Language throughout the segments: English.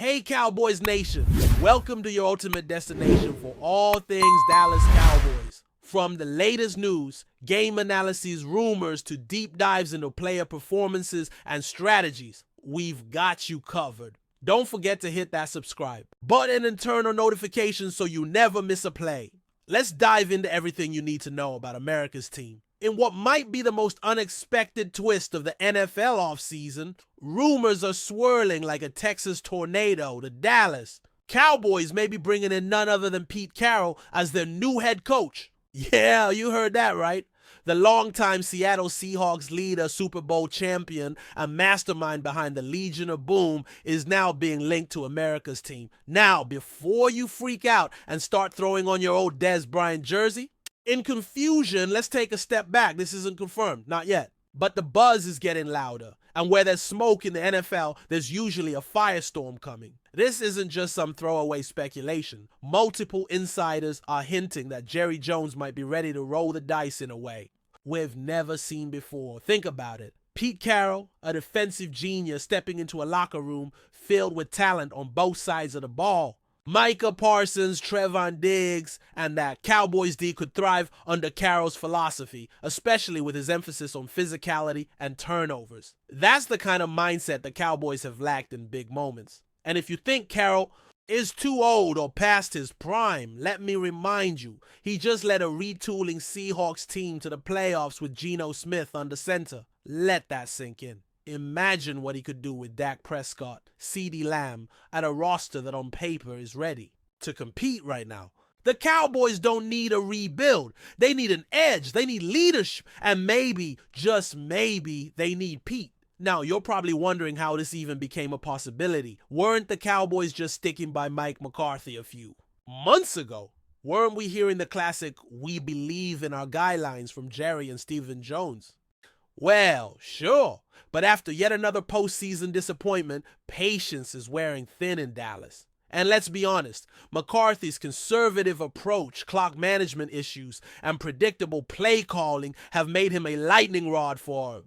Hey Cowboys Nation, welcome to your ultimate destination for all things Dallas Cowboys. From the latest news, game analyses, rumors, to deep dives into player performances and strategies, we've got you covered. Don't forget to hit that subscribe button and turn on notifications so you never miss a play. Let's dive into everything you need to know about America's team. In what might be the most unexpected twist of the NFL offseason, rumors are swirling like a Texas tornado to Dallas. Cowboys may be bringing in none other than Pete Carroll as their new head coach. Yeah, you heard that right. The longtime Seattle Seahawks leader, Super Bowl champion, and mastermind behind the Legion of Boom is now being linked to America's team. Now, before you freak out and start throwing on your old Dez Bryant jersey, in confusion, let's take a step back. This isn't confirmed, not yet. But the buzz is getting louder. And where there's smoke in the NFL, there's usually a firestorm coming. This isn't just some throwaway speculation. Multiple insiders are hinting that Jerry Jones might be ready to roll the dice in a way we've never seen before. Think about it. Pete Carroll, a defensive genius stepping into a locker room filled with talent on both sides of the ball. Micah Parsons, Trevon Diggs, and that Cowboys D could thrive under Carroll's philosophy, especially with his emphasis on physicality and turnovers. That's the kind of mindset the Cowboys have lacked in big moments. And if you think Carroll is too old or past his prime, let me remind you, he just led a retooling Seahawks team to the playoffs with Geno Smith under center. Let that sink in. Imagine what he could do with Dak Prescott, CeeDee Lamb, and a roster that on paper is ready to compete right now. The Cowboys don't need a rebuild. They need an edge. They need leadership. And maybe, just maybe, they need Pete. Now, you're probably wondering how this even became a possibility. Weren't the Cowboys just sticking by Mike McCarthy a few months ago? Weren't we hearing the classic "we believe in our guidelines" from Jerry and Stephen Jones? Well, sure, but after yet another postseason disappointment, patience is wearing thin in Dallas. And let's be honest, McCarthy's conservative approach, clock management issues, and predictable play calling have made him a lightning rod for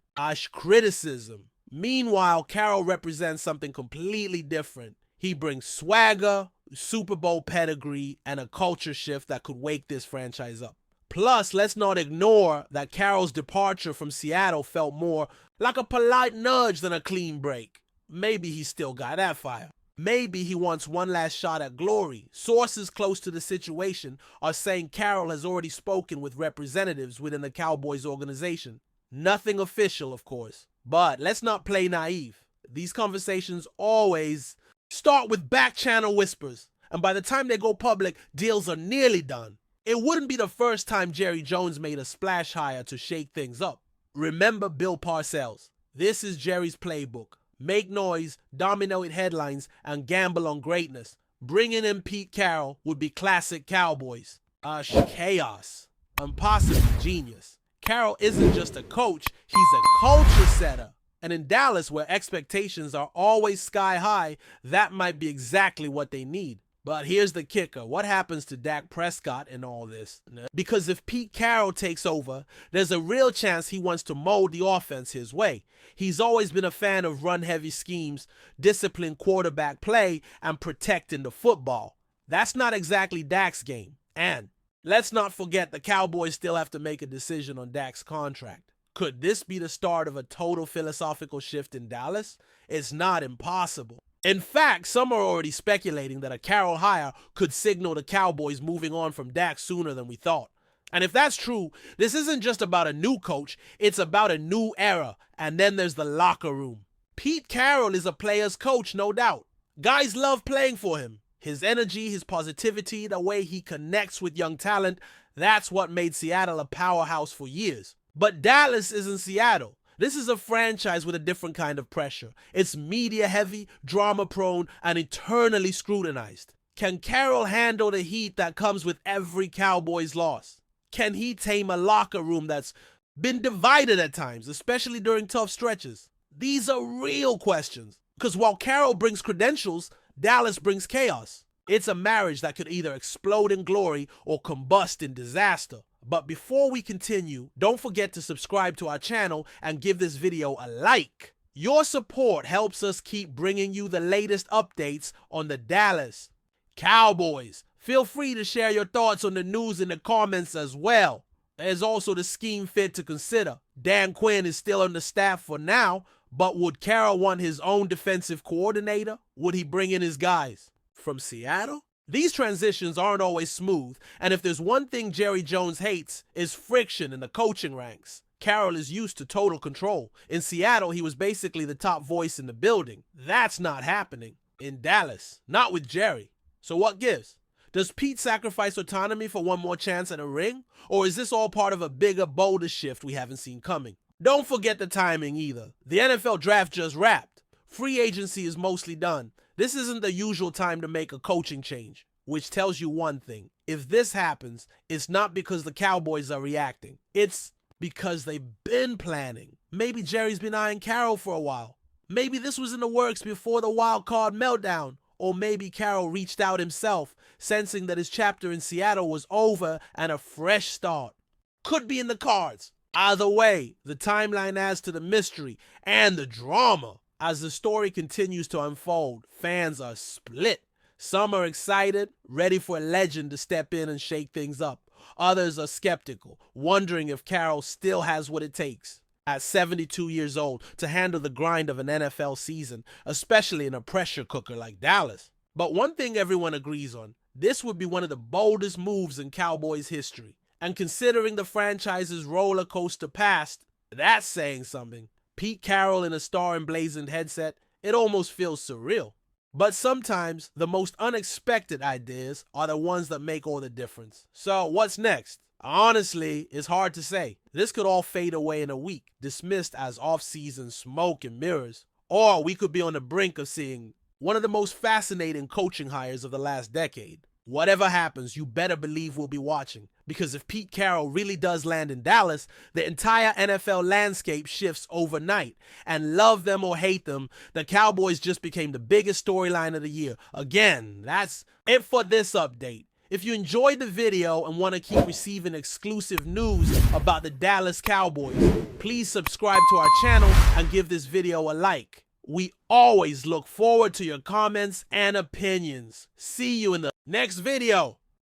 criticism. Meanwhile, Carroll represents something completely different. He brings swagger, Super Bowl pedigree, and a culture shift that could wake this franchise up. Plus, let's not ignore that Carroll's departure from Seattle felt more like a polite nudge than a clean break. Maybe he still got that fire. Maybe he wants one last shot at glory. Sources close to the situation are saying Carroll has already spoken with representatives within the Cowboys organization. Nothing official, of course. But let's not play naive. These conversations always start with back channel whispers, and by the time they go public, deals are nearly done. It wouldn't be the first time Jerry Jones made a splash hire to shake things up. Remember Bill Parcells. This is Jerry's playbook. Make noise, dominate headlines, and gamble on greatness. Bringing in Pete Carroll would be classic Cowboys. Chaos. And possibly genius. Carroll isn't just a coach, he's a culture setter. And in Dallas, where expectations are always sky high, that might be exactly what they need. But here's the kicker. What happens to Dak Prescott in all this? Because if Pete Carroll takes over, there's a real chance he wants to mold the offense his way. He's always been a fan of run-heavy schemes, disciplined quarterback play, and protecting the football. That's not exactly Dak's game. And let's not forget the Cowboys still have to make a decision on Dak's contract. Could this be the start of a total philosophical shift in Dallas? It's not impossible. In fact, some are already speculating that a Carroll hire could signal the Cowboys moving on from Dak sooner than we thought. And if that's true, this isn't just about a new coach, it's about a new era. And then there's the locker room. Pete Carroll is a player's coach, no doubt. Guys love playing for him. His energy, his positivity, the way he connects with young talent, that's what made Seattle a powerhouse for years. But Dallas isn't Seattle. This is a franchise with a different kind of pressure. It's media heavy, drama prone, and eternally scrutinized. Can Carroll handle the heat that comes with every Cowboys loss? Can he tame a locker room that's been divided at times, especially during tough stretches? These are real questions. Because while Carroll brings credentials, Dallas brings chaos. It's a marriage that could either explode in glory or combust in disaster. But before we continue, don't forget to subscribe to our channel and give this video a like. Your support helps us keep bringing you the latest updates on the Dallas Cowboys. Feel free to share your thoughts on the news in the comments as well. There's also the scheme fit to consider. Dan Quinn is still on the staff for now, but would Carroll want his own defensive coordinator? Would he bring in his guys from Seattle? These transitions aren't always smooth, and if there's one thing Jerry Jones hates, is friction in the coaching ranks. Carroll is used to total control. In Seattle, he was basically the top voice in the building. That's not happening in Dallas, not with Jerry. So what gives? Does Pete sacrifice autonomy for one more chance at a ring? Or is this all part of a bigger, bolder shift we haven't seen coming? Don't forget the timing either. The NFL draft just wrapped. Free agency is mostly done. This isn't the usual time to make a coaching change, which tells you one thing. If this happens, it's not because the Cowboys are reacting. It's because they've been planning. Maybe Jerry's been eyeing Carroll for a while. Maybe this was in the works before the wild card meltdown. Or maybe Carroll reached out himself, sensing that his chapter in Seattle was over and a fresh start. Could be in the cards. Either way, the timeline adds to the mystery and the drama. As the story continues to unfold, fans are split. Some are excited, ready for a legend to step in and shake things up. Others are skeptical, wondering if Carroll still has what it takes at 72 years old to handle the grind of an NFL season, especially in a pressure cooker like Dallas. But one thing everyone agrees on, this would be one of the boldest moves in Cowboys history. And considering the franchise's roller coaster past, that's saying something. Pete Carroll in a star emblazoned headset, it almost feels surreal. But sometimes the most unexpected ideas are the ones that make all the difference. So what's next? Honestly, it's hard to say. This could all fade away in a week, dismissed as off-season smoke and mirrors. Or we could be on the brink of seeing one of the most fascinating coaching hires of the last decade. Whatever happens, you better believe we'll be watching. Because if Pete Carroll really does land in Dallas, the entire NFL landscape shifts overnight. And love them or hate them, the Cowboys just became the biggest storyline of the year. Again, that's it for this update. If you enjoyed the video and want to keep receiving exclusive news about the Dallas Cowboys, please subscribe to our channel and give this video a like. We always look forward to your comments and opinions. See you in the next video.